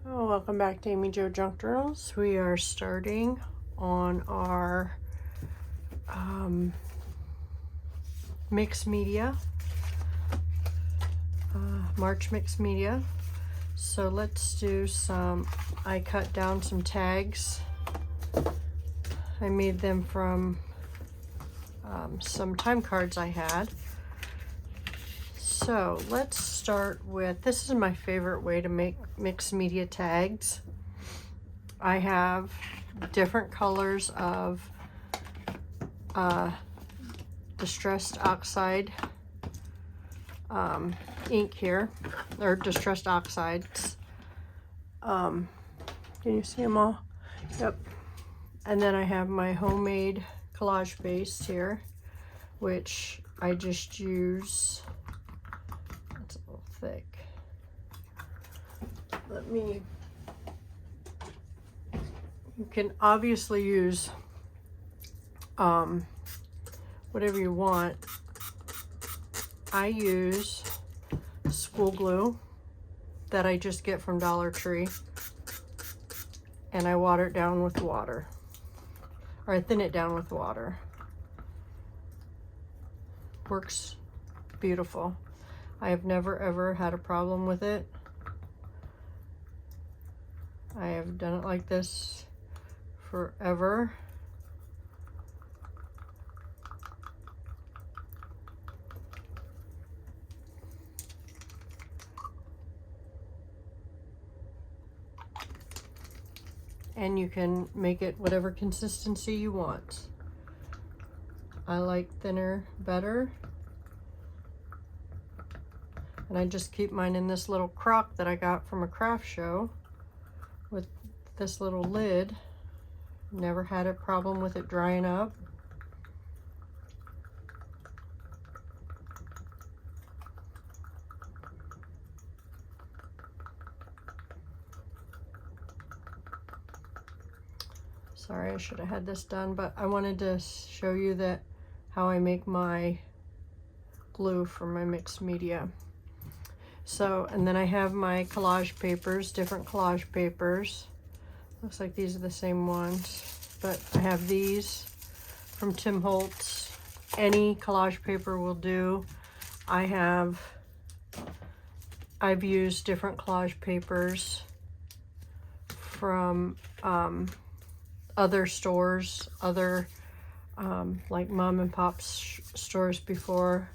Oh, welcome back to Amy Jo Junk Journals. We are starting on our mixed media, March mixed media. So let's do some, I cut down some tags. I made them from some time cards I had. So let's start with, this is my favorite way to make mixed media tags. I have different colors of distressed oxide ink here, or distressed oxides. Can you see them all? Yep. And then I have my homemade collage base here, which I just use. It's a little thick. You can obviously use whatever you want. I use school glue that I just get from Dollar Tree, and I water it down with water, or I thin it down with water. Works beautiful. I have never ever had a problem with it. I have done it like this forever. And you can make it whatever consistency you want. I like thinner better. And I just keep mine in this little crock that I got from a craft show with this little lid. Never had a problem with it drying up. Sorry, I should have had this done, but I wanted to show you that how I make my glue for my mixed media. So, and then I have my collage papers, different collage papers. Looks like these are the same ones, but I have these from Tim Holtz. Any collage paper will do. I've used different collage papers from other stores, like mom and pop stores before.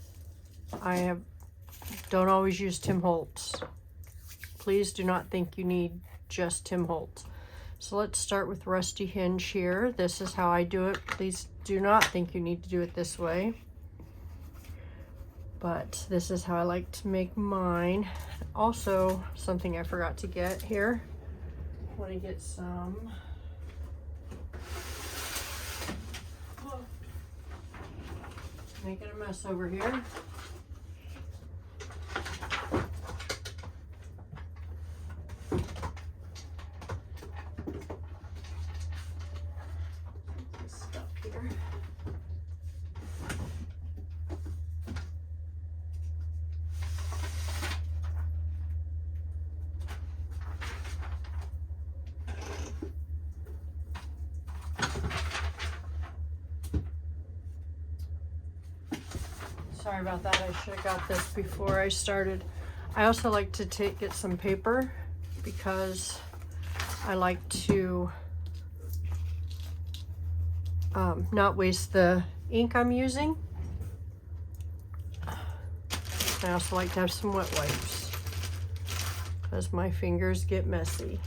Don't always use Tim Holtz. Please do not think you need just Tim Holtz. So let's start with Rusty Hinge here. This is how I do it. Please do not think you need to do it this way. But this is how I like to make mine. Also, something I forgot to get here. I want to get some. Making a mess over here. Stuff here. Sorry about that. I should have got this before I started. I also like to get some paper because I like to not waste the ink I'm using. I also like to have some wet wipes because my fingers get messy.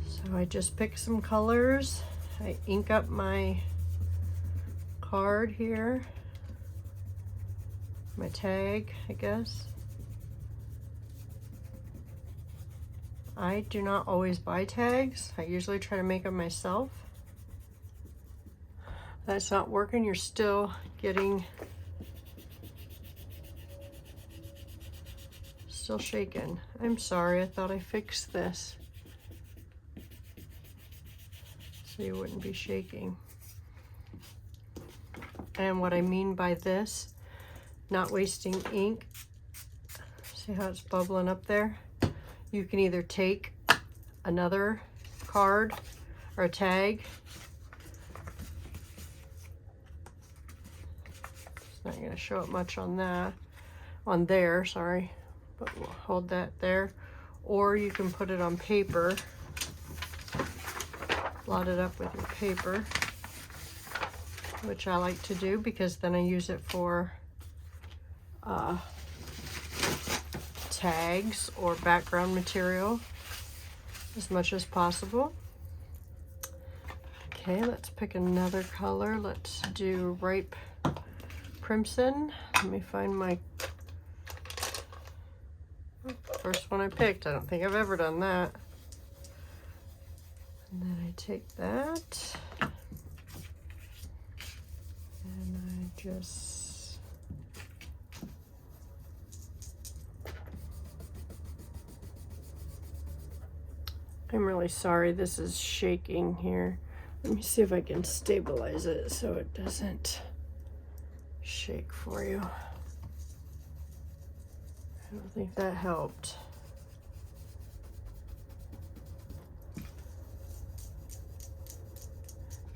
So I just pick some colors. I ink up my card here, my tag, I guess. I do not always buy tags. I usually try to make them myself. That's not working. You're still shaking. I'm sorry, I thought I fixed this so you wouldn't be shaking. And what I mean by this, not wasting ink, See how it's bubbling up there? You can either take another card or a tag. It's not going to show up much on that, on there, sorry, but we'll hold that there. Or you can put it on paper, blot it up with your paper, which I like to do because then I use it for tags or background material as much as possible. Okay, let's pick another color. Let's do Ripe Crimson. Let me find my first one I picked. I don't think I've ever done that. And then I take that and I just I'm really sorry this is shaking here. Let me see if I can stabilize it so it doesn't shake for you. I don't think that helped. I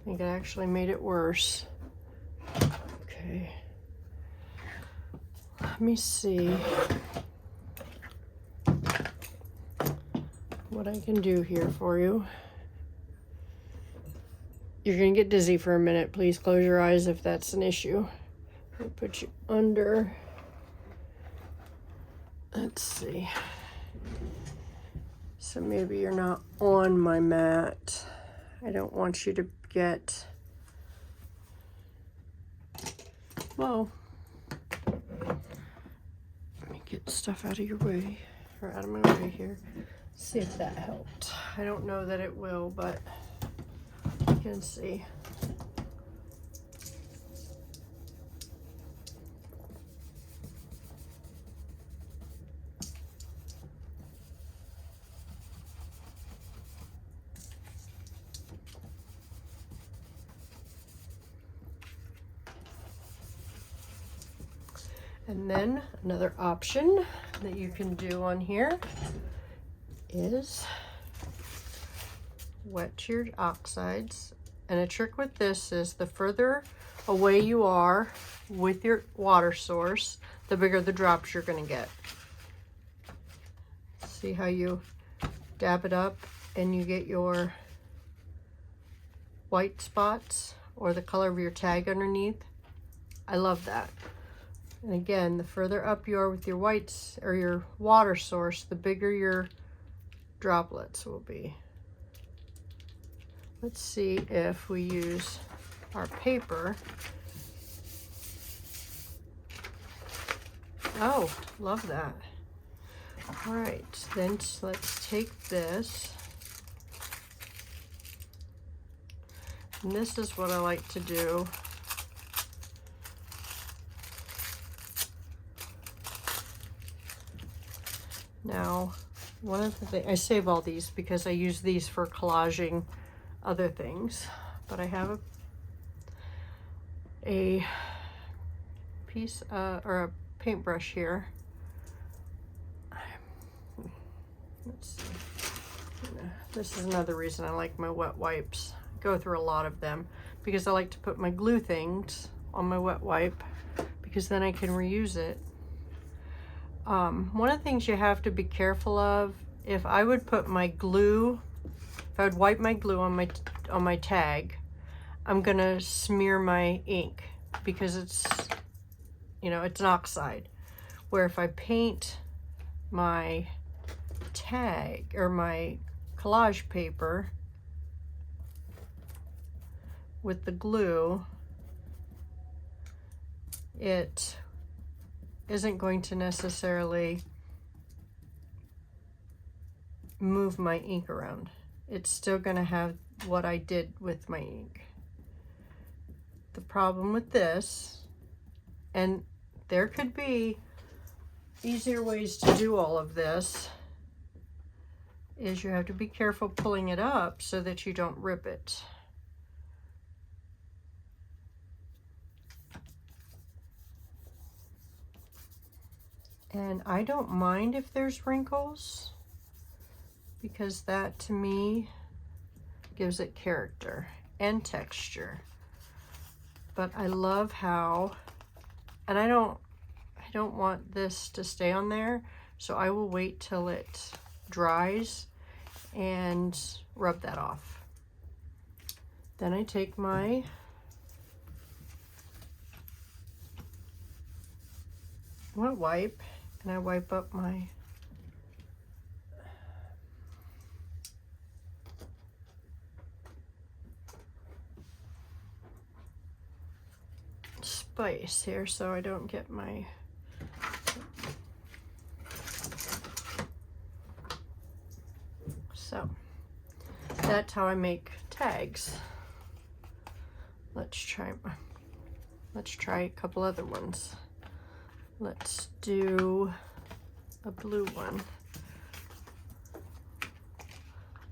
think it actually made it worse. Okay. Let me see what I can do here for you. You're gonna get dizzy for a minute. Please close your eyes if that's an issue. I'll put you under. Let's see. So maybe you're not on my mat. I don't want you to get, whoa. Let me get stuff out of your way, or out of my way here. See if that helped. I don't know that it will, but you can see. And then another option that you can do on here is wet your oxides. And a trick with this is the further away you are with your water source, the bigger the drops you're going to get. See how you dab it up and you get your white spots or the color of your tag underneath? I love that. And again, the further up you are with your whites or your water source, the bigger your droplets will be. Let's see if we use our paper. Oh, love that. All right, then let's take this. And this is what I like to do. Now, one of the things, I save all these because I use these for collaging other things, but I have a piece or a paintbrush here. Let's see. This is another reason I like my wet wipes. I go through a lot of them because I like to put my glue things on my wet wipe because then I can reuse it. One of the things you have to be careful of, if I would put my glue, if I would wipe my glue on my tag, I'm gonna smear my ink because it's, you know, it's an oxide. Where if I paint my tag or my collage paper with the glue, it isn't going to necessarily move my ink around. It's still going to have what I did with my ink. The problem with this, and there could be easier ways to do all of this, is you have to be careful pulling it up so that you don't rip it. And I don't mind if there's wrinkles, because that to me gives it character and texture. But I love how, and I don't want this to stay on there, so I will wait till it dries and rub that off. Then I take my wet wipe and I wipe up my spice here so I don't get my so that's how I make tags. Let's try a couple other ones. Let's do a blue one.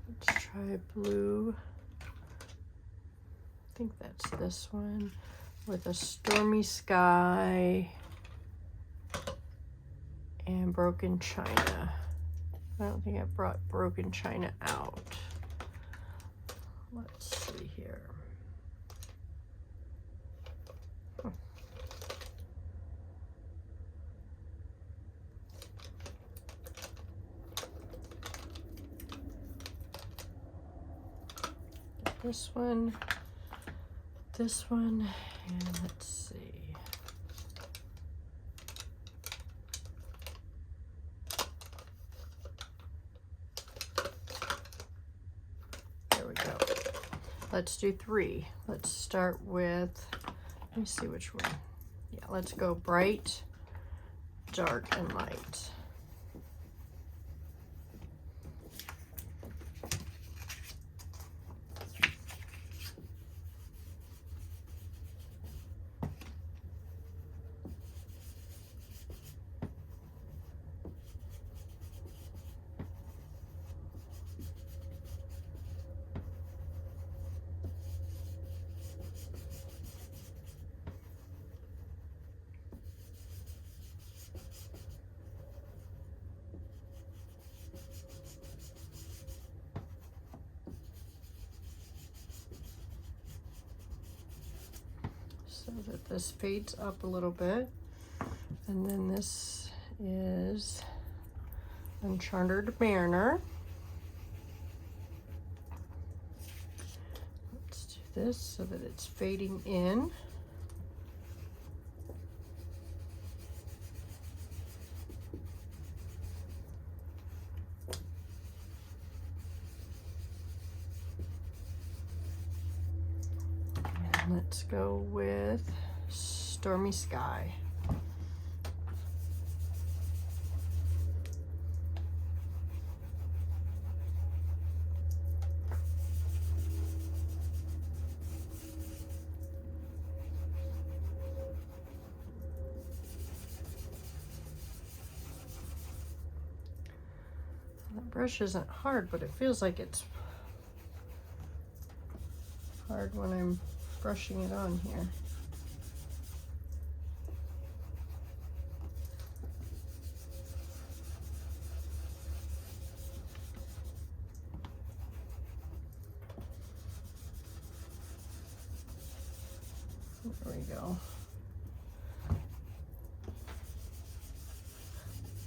Let's try blue. I think that's this one with a stormy sky and broken china. I don't think I brought broken china out. Let's see here. This one, and let's see. There we go. Let's do 3. Let's start with, let me see which one. Yeah, let's go bright, dark, and light. So that this fades up a little bit. And then this is Uncharted Mariner. Let's do this so that it's fading in. And let's go with Stormy Sky. The brush isn't hard, but it feels like it's hard when I'm brushing it on here. There we go.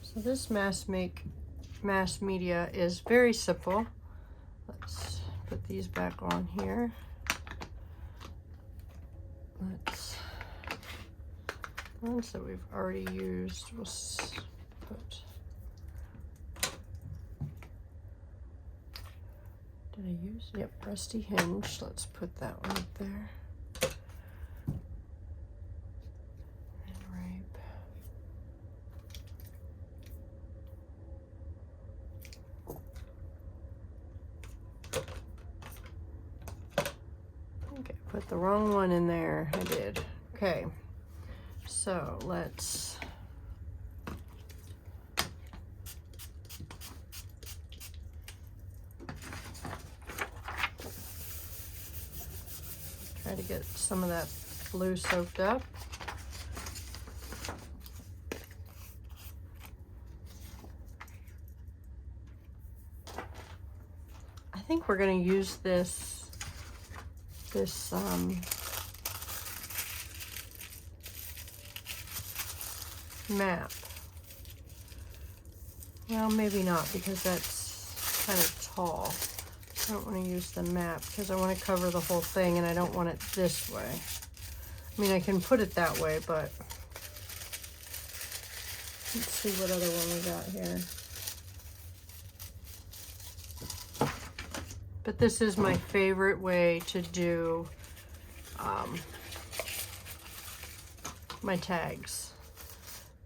So this mass media is very simple. Let's put these back on here. Let's, ones that we've already used, we'll put, did I use? Yep, Rusty Hinge. Let's put that one up there. Put the wrong one in there. I did. Okay, so let's try to get some of that blue soaked up. think we're going to use this map. Well, maybe not, because that's kind of tall. I don't want to use the map because I want to cover the whole thing and I don't want it this way. I mean, I can put it that way, but let's see what other one we got here. But this is my favorite way to do my tags.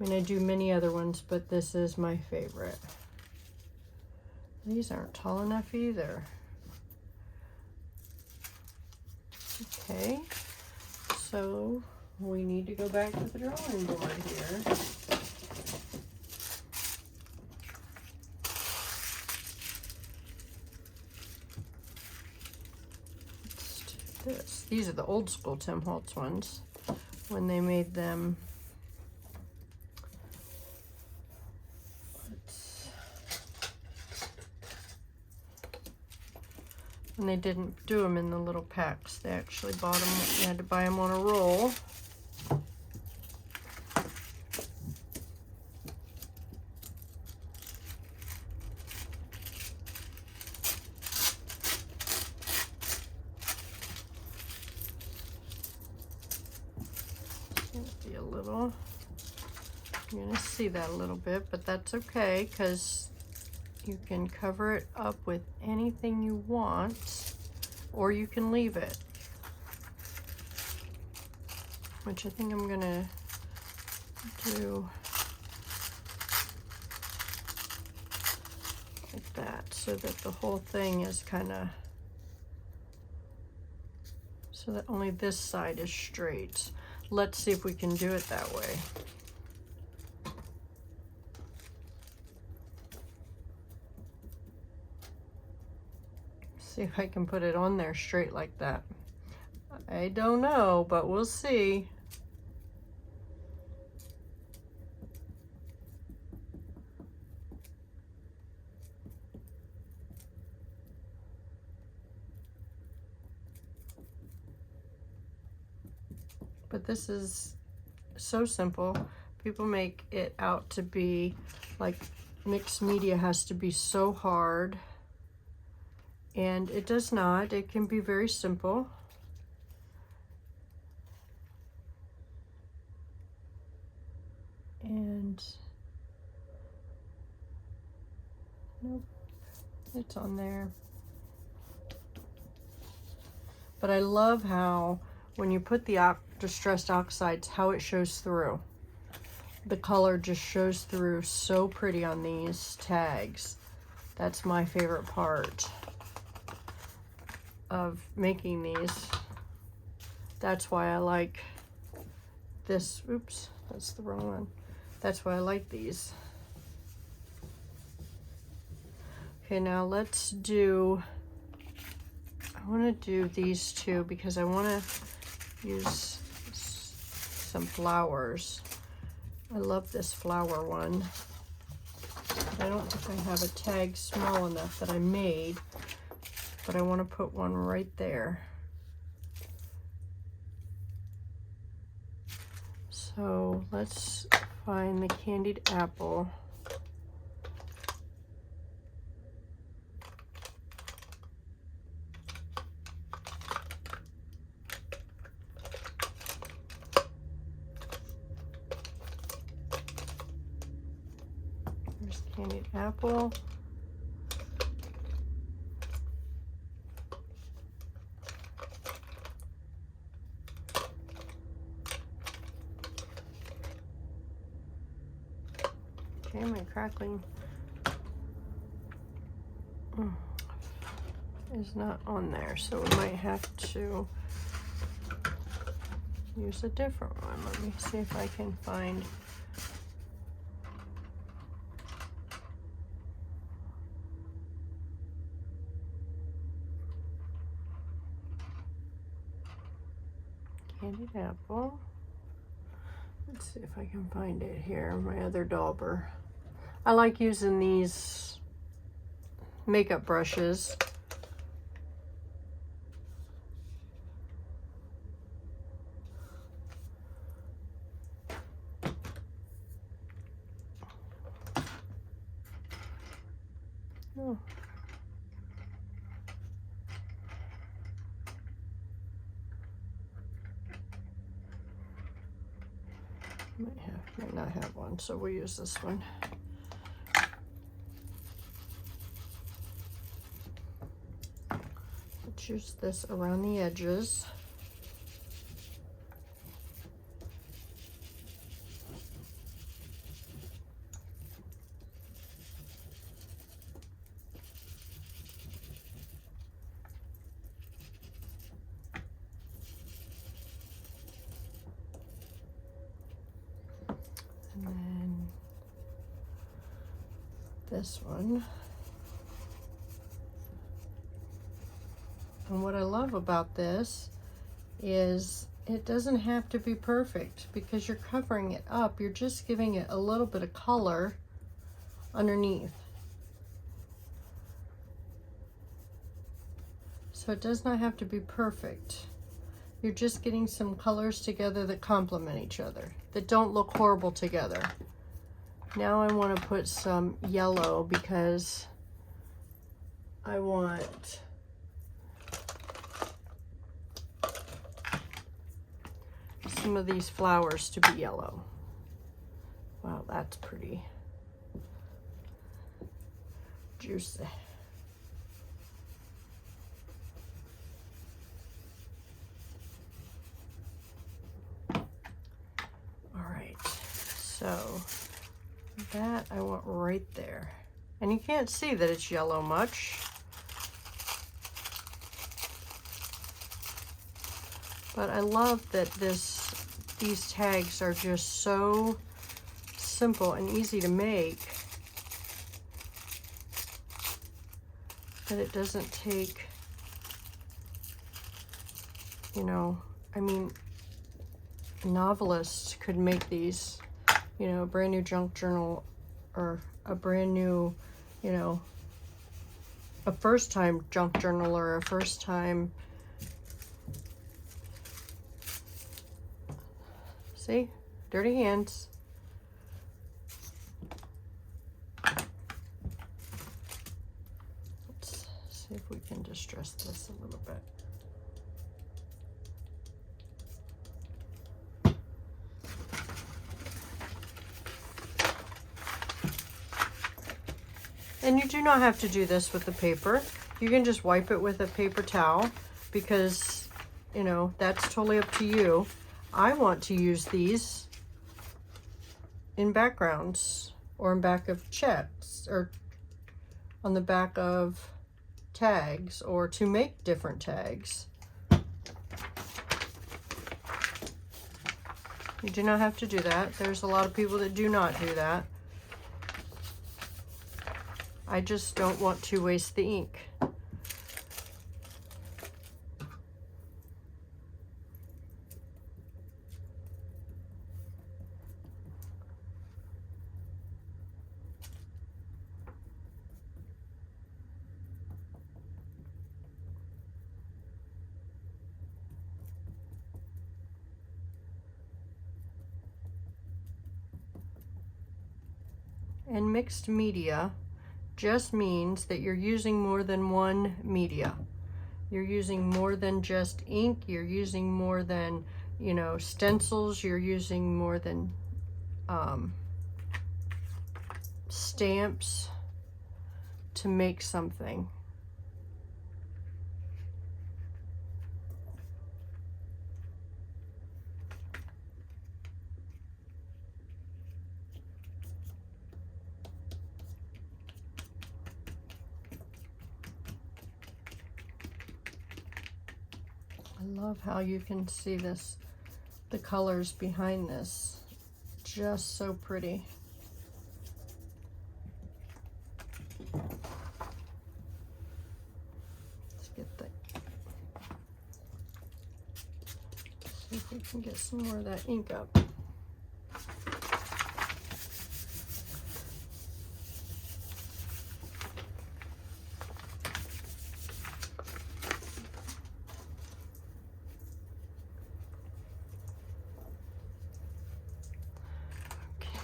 I mean, I do many other ones, but this is my favorite. These aren't tall enough either. Okay, so we need to go back to the drawing board here. Let's do this. These are the old school Tim Holtz ones, when they made them. And they didn't do them in the little packs. They actually bought them, you had to buy them on a roll. Be a little, you're gonna see that a little bit, but that's okay, because you can cover it up with anything you want, or you can leave it, which I think I'm gonna do like that, so that the whole thing is kind of, so that only this side is straight. Let's see if we can do it that way. See if I can put it on there straight like that. I don't know, but we'll see. But this is so simple. People make it out to be like mixed media has to be so hard. And it does not. It can be very simple. And nope, it's on there. But I love how when you put the distressed oxides, how it shows through. The color just shows through so pretty on these tags. That's my favorite part of making these. That's why I like this. Oops, that's the wrong one. That's why I like these. Okay, now let's do, I want to do these two because I want to use some flowers. I love this flower one. I don't think I have a tag small enough that I made, but I want to put one right there. So let's find the candied apple. There's candied apple. Okay, my crackling is not on there, so we might have to use a different one. Let me see if I can find. Candied apple. Let's see if I can find it here, my other dauber. I like using these makeup brushes Oh. Might not have one, so we'll use this one. Let's use this around the edges. And then this one. And what I love about this is it doesn't have to be perfect because you're covering it up. You're just giving it a little bit of color underneath. So it does not have to be perfect. You're just getting some colors together that complement each other, that don't look horrible together. Now I want to put some yellow because I want some of these flowers to be yellow. Wow, that's pretty juicy. So that I want right there. And you can't see that it's yellow much. But I love that these tags are just so simple and easy to make that it doesn't take, you know, I mean, novelists could make these, you know, a brand new junk journal or a brand new, you know, a first time junk journal or a first time, see, dirty hands. Let's see if we can distress this a little bit. And you do not have to do this with the paper. You can just wipe it with a paper towel because, you know, that's totally up to you. I want to use these in backgrounds or in back of checks or on the back of tags or to make different tags. You do not have to do that. There's a lot of people that do not do that. I just don't want to waste the ink. And mixed media just means that you're using more than one media. You're using more than just ink. You're using more than, you know, stencils. You're using more than stamps to make something. I love how you can see this, the colors behind this, just so pretty. Let's get that, see if we can get some more of that ink up.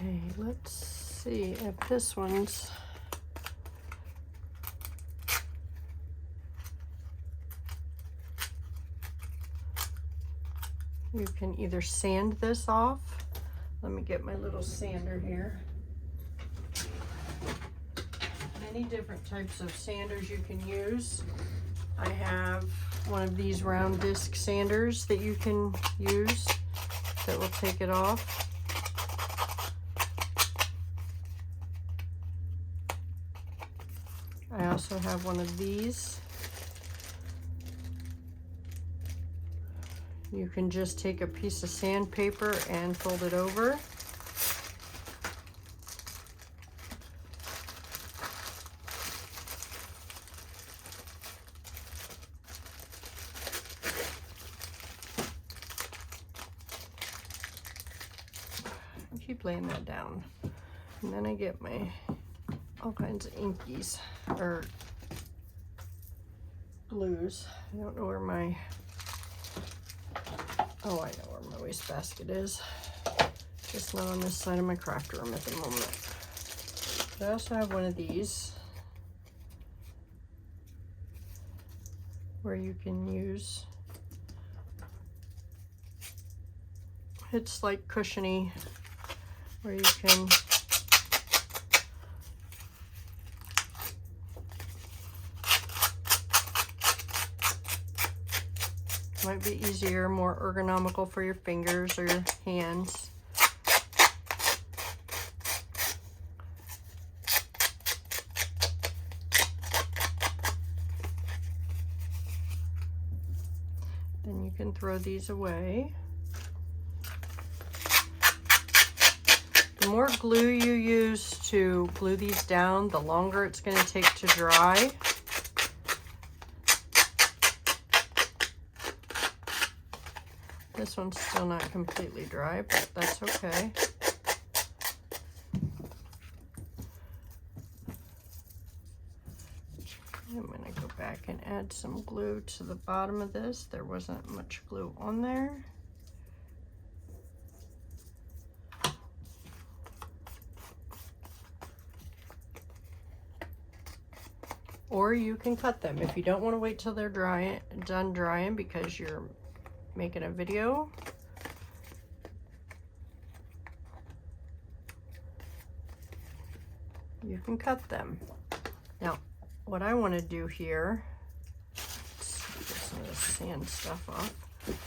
Okay, let's see if this one's You can either sand this off. Let me get my little sander here. Many different types of sanders you can use. I have one of these round disc sanders that you can use that will take it off. I also have one of these. You can just take a piece of sandpaper and fold it over. I keep laying that down. And then I get my all kinds of inkies or glues. I don't know where my, oh, I know where my wastebasket is. Just not on this side of my craft room at the moment. But I also have one of these where you can use, it's like cushiony, where you can might be easier, more ergonomical for your fingers or your hands. Then you can throw these away. The more glue you use to glue these down, the longer it's going to take to dry. This one's still not completely dry, but that's okay. I'm going to go back and add some glue to the bottom of this. There wasn't much glue on there. Or you can cut them if you don't want to wait till they're done drying because you're making a video. You can cut them. Now, what I want to do here, let's get some of this sand stuff off,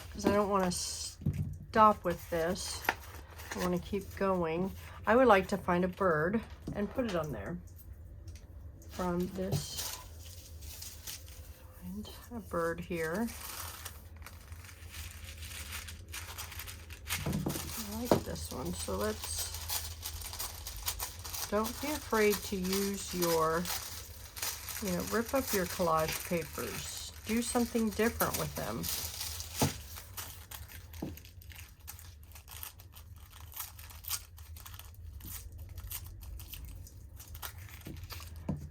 because I don't want to stop with this. I want to keep going. I would like to find a bird and put it on there. From this, find a bird here. I like this one, so don't be afraid to use your, rip up your collage papers. Do something different with them.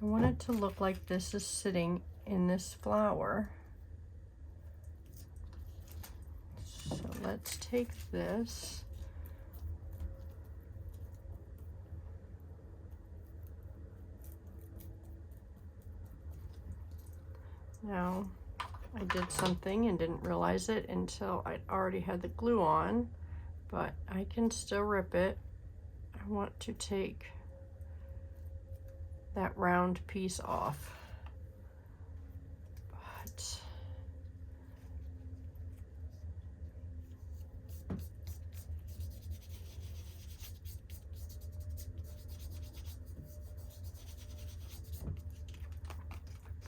I want it to look like this is sitting in this flower. So let's take this. Now, I did something and didn't realize it until I already had the glue on, but I can still rip it. I want to take that round piece off.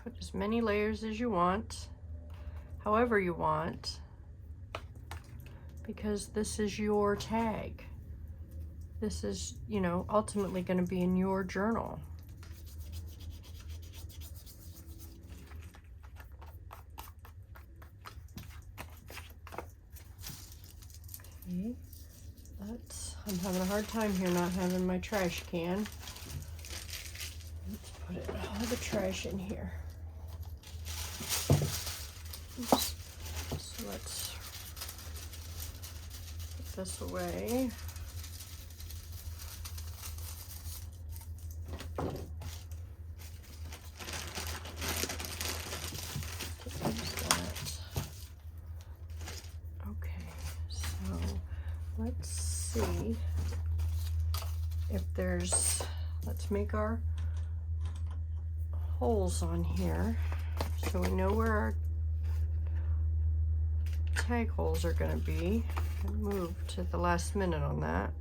Put as many layers as you want, however you want, because this is your tag. This is, ultimately going to be in your journal. Okay, I'm having a hard time here not having my trash can. Let's put all the trash in here. Oops. So let's put this away. Okay, see if there's, let's make our holes on here so we know where our tag holes are going to be. I moved at the last minute on that.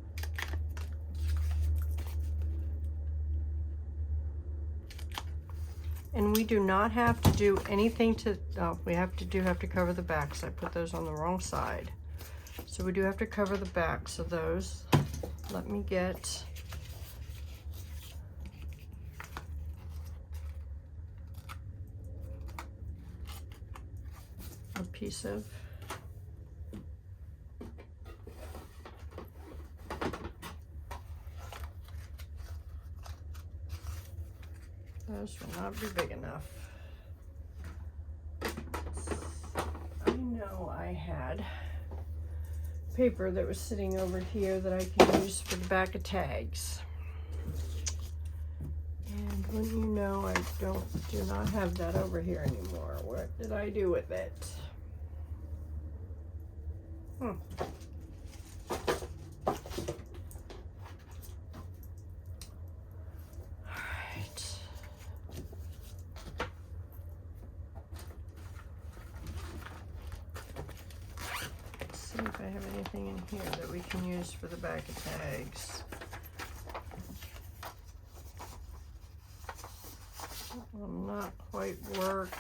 And we do not have to do anything to, oh, we have to cover the backs. I put those on the wrong side. So we do have to cover the backs of those. Let me get a piece of those will not be big enough. I know I had paper that was sitting over here that I could use for the back of tags. And when you know, I do not have that over here anymore. What did I do with it? See if I have anything in here that we can use for the back of tags. That will not quite work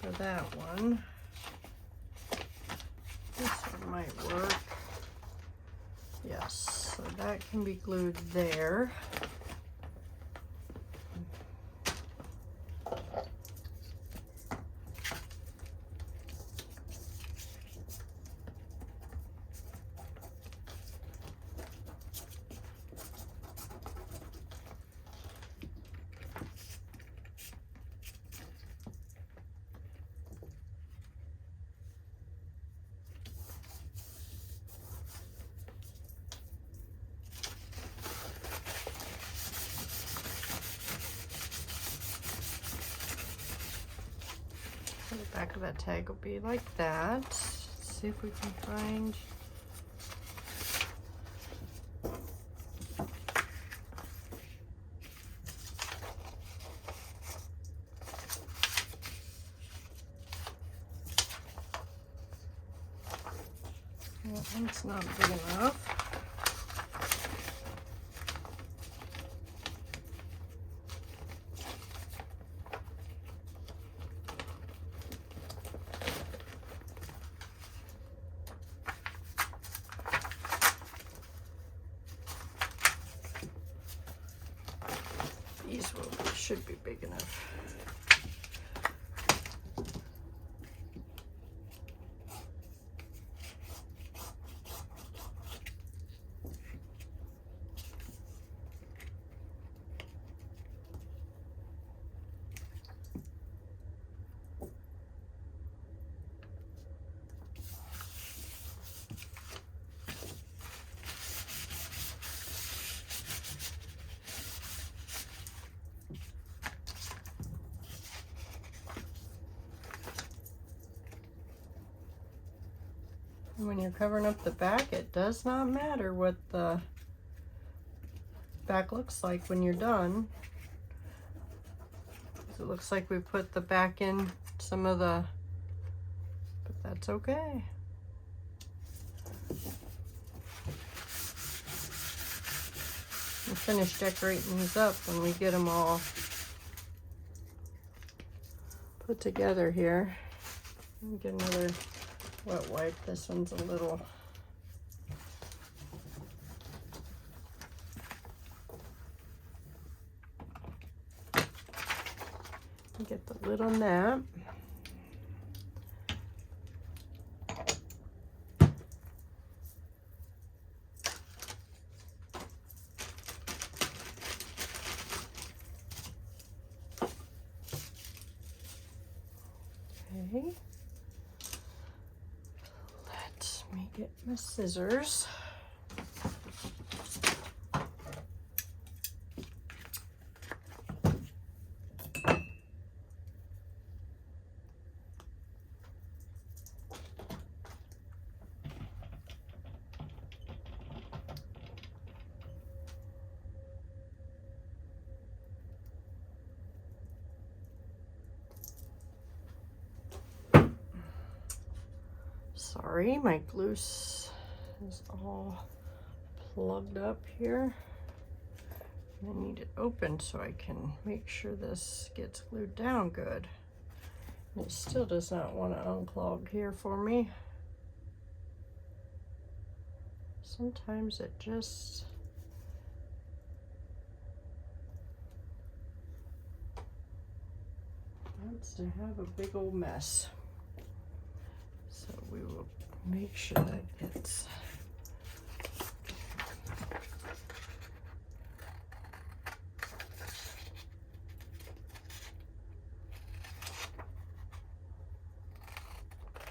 for that one. This one might work. Yes, so that can be glued there. The back of that tag will be like that. Let's see if we can find that one's not big enough. These should be big enough. When you're covering up the back, it does not matter what the back looks like when you're done. It looks like we put the back in some of the, but that's okay. We'll finish decorating these up when we get them all put together here. Let me get another wet wipe. This one's a little get the lid on that. Okay. Let me get my scissors. Sorry, my glue is all plugged up here. I need it open so I can make sure this gets glued down good. It still does not want to unclog here for me. Sometimes it just wants to have a big old mess. So we will make sure that gets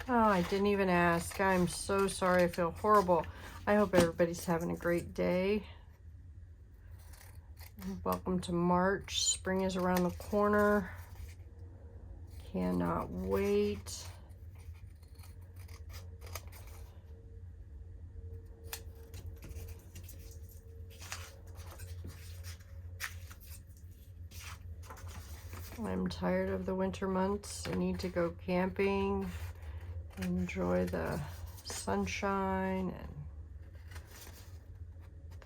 Oh, I didn't even ask. I'm so sorry. I feel horrible. I hope everybody's having a great day. Welcome to March. Spring is around the corner. Cannot wait. I'm tired of the winter months. I need to go camping. Enjoy the sunshine and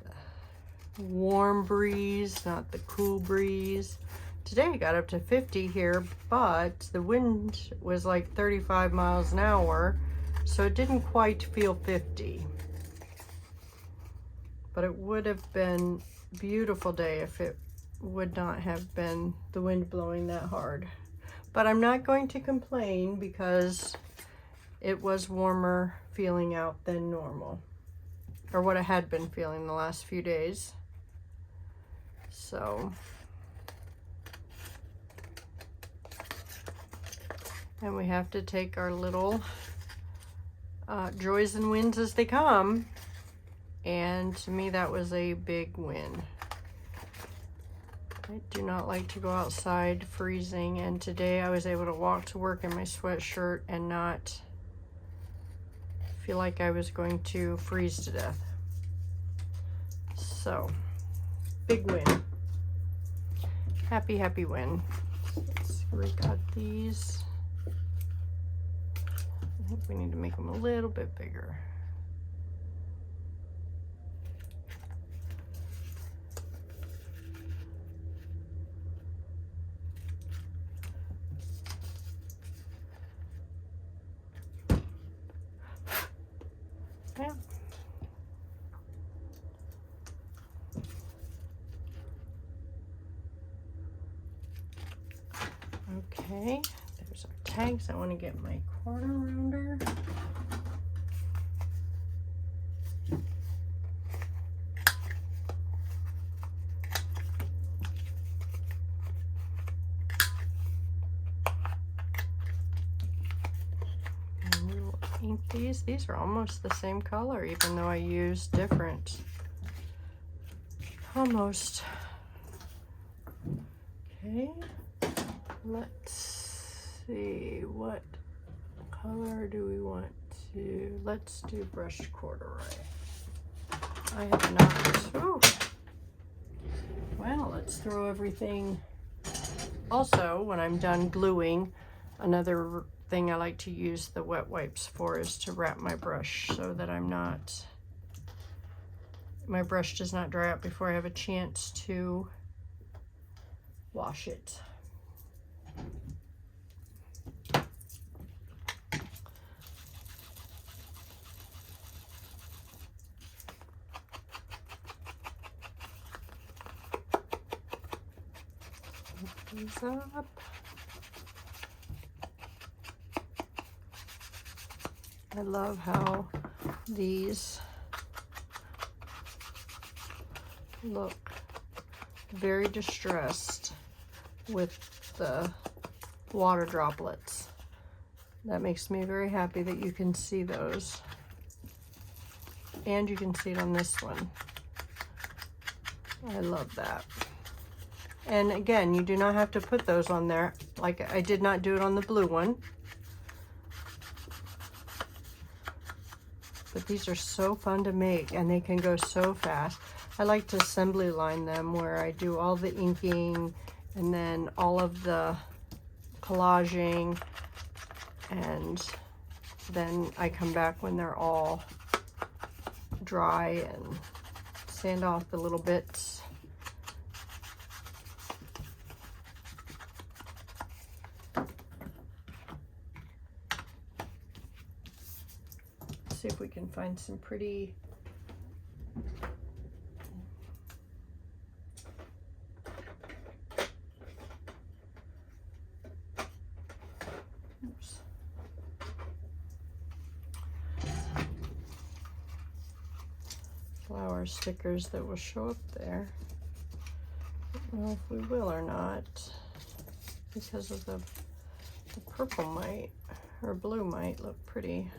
the warm breeze, not the cool breeze. Today I got up to 50 here, but the wind was like 35 miles an hour, so it didn't quite feel 50. But it would have been a beautiful day if it would not have been the wind blowing that hard. But I'm not going to complain because it was warmer feeling out than normal, or what I had been feeling the last few days. So, and we have to take our little joys and wins as they come. And to me, that was a big win. I do not like to go outside freezing, and today I was able to walk to work in my sweatshirt and not feel like I was going to freeze to death. So, big win. Happy, happy win. Let's recut these. I think we need to make them a little bit bigger. Yeah. Okay, there's our tags. I want to get my corner rounder. And we will ink these. These are almost the same color, even though I use different. Almost. Okay. Let's see, what color do we want to, let's do brushed corduroy. I have not, ooh. Well, let's throw everything. Also, when I'm done gluing, another thing I like to use the wet wipes for is to wrap my brush so that my brush does not dry out before I have a chance to wash it. These up. I love how these look very distressed with the water droplets. That makes me very happy that you can see those. And you can see it on this one. I love that. And again, you do not have to put those on there. Like I did not do it on the blue one. But these are so fun to make and they can go so fast. I like to assembly line them where I do all the inking and then all of the collaging and then I come back when they're all dry and sand off the little bits. See if we can find some pretty flower stickers that will show up there. I don't know if we will or not, because of the purple might, or blue might look pretty.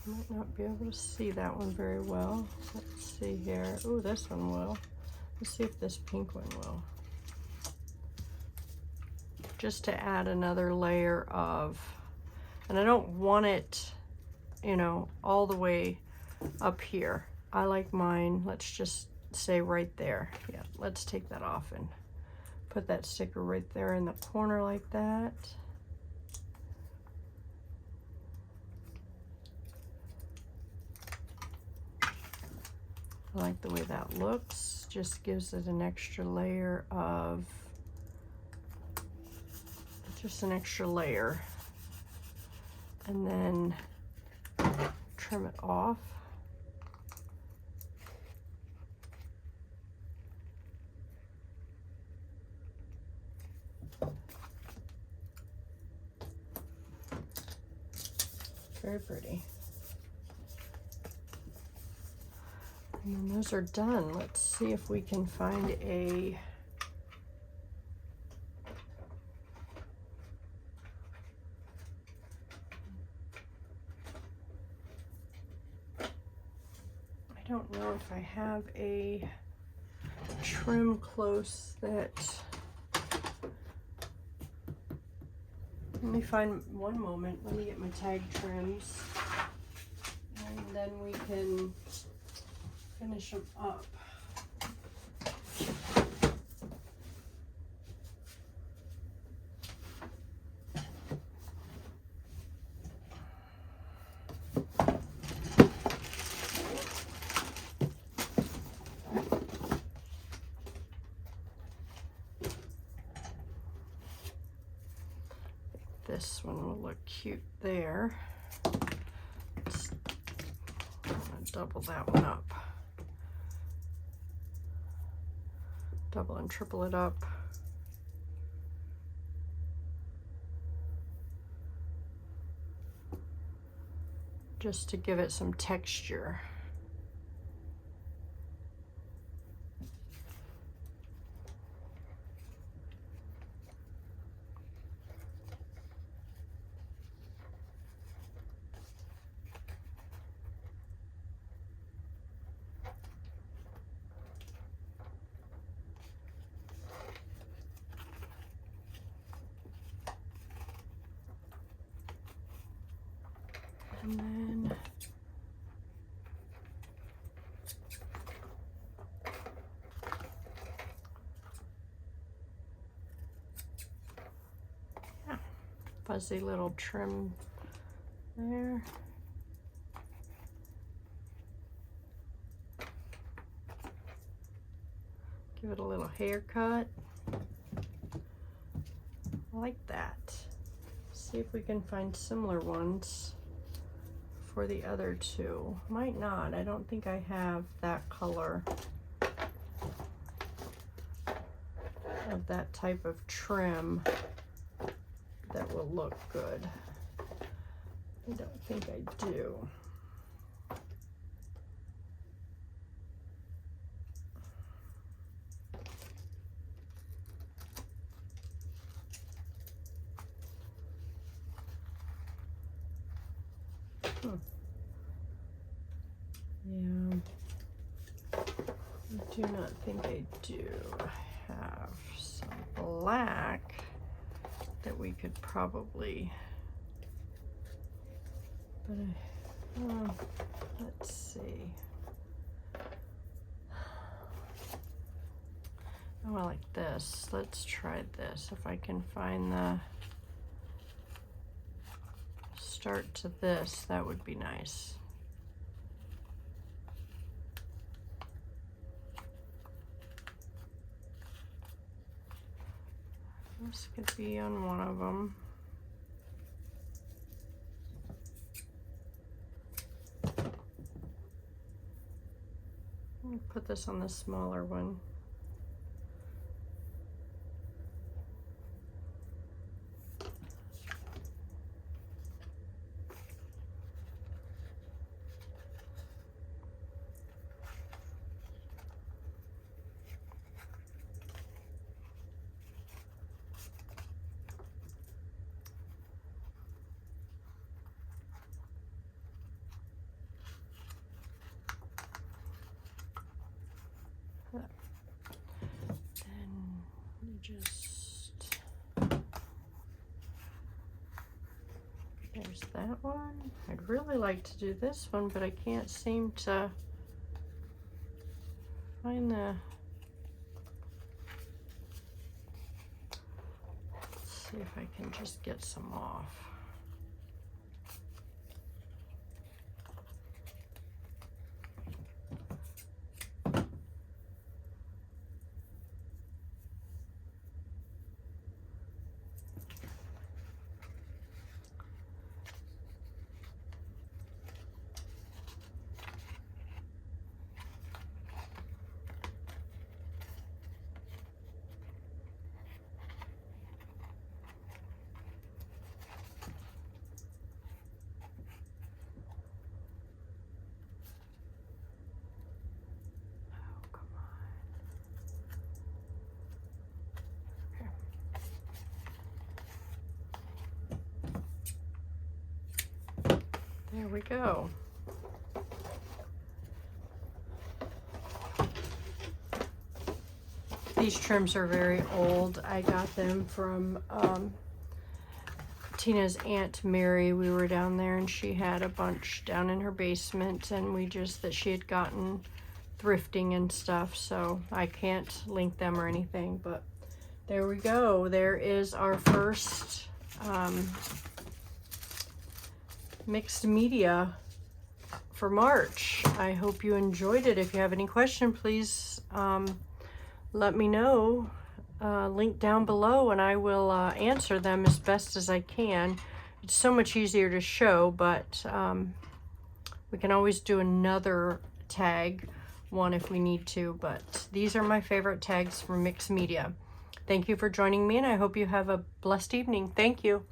Might not be able to see that one very well. Let's see here. Ooh, this one will. Let's see if this pink one will. Just to add another layer of, and I don't want it, you know, all the way up here. I like mine, let's just say right there. Yeah, let's take that off and put that sticker right there in the corner like that. I like the way that looks. Just gives it an extra layer of, just an extra layer. And then trim it off. Very pretty. And then those are done. Let's see if we can find a I don't know if I have a trim close that, let me find one moment, let me get my tag trims, and then we can finish them up. This one will look cute there. I'm gonna double that one up. Double and triple it up. Just to give it some texture. And then yeah, fuzzy little trim there. Give it a little haircut. I like that. See if we can find similar ones for the other two. Might not. I don't think I have that color of that type of trim that will look good. I don't think I do. Yeah, I do not think I do have some black that we could probably, but let's see. Oh, I like this. Let's try this. If I can find the start to this, that would be nice. This could be on one of them. Put this on the smaller one. There's that one. I'd really like to do this one, but I can't seem to find the... Let's see if I can just get some off. There we go. These trims are very old. I got them from Tina's Aunt Mary. We were down there and she had a bunch down in her basement, and that she had gotten thrifting and stuff, so I can't link them or anything, but there we go. There is our first mixed media for March. I hope you enjoyed it. If you have any question, please let me know. Link down below and I will answer them as best as I can. It's so much easier to show, but we can always do another tag one if we need to, but these are my favorite tags for mixed media. Thank you for joining me, and I hope you have a blessed evening. Thank you.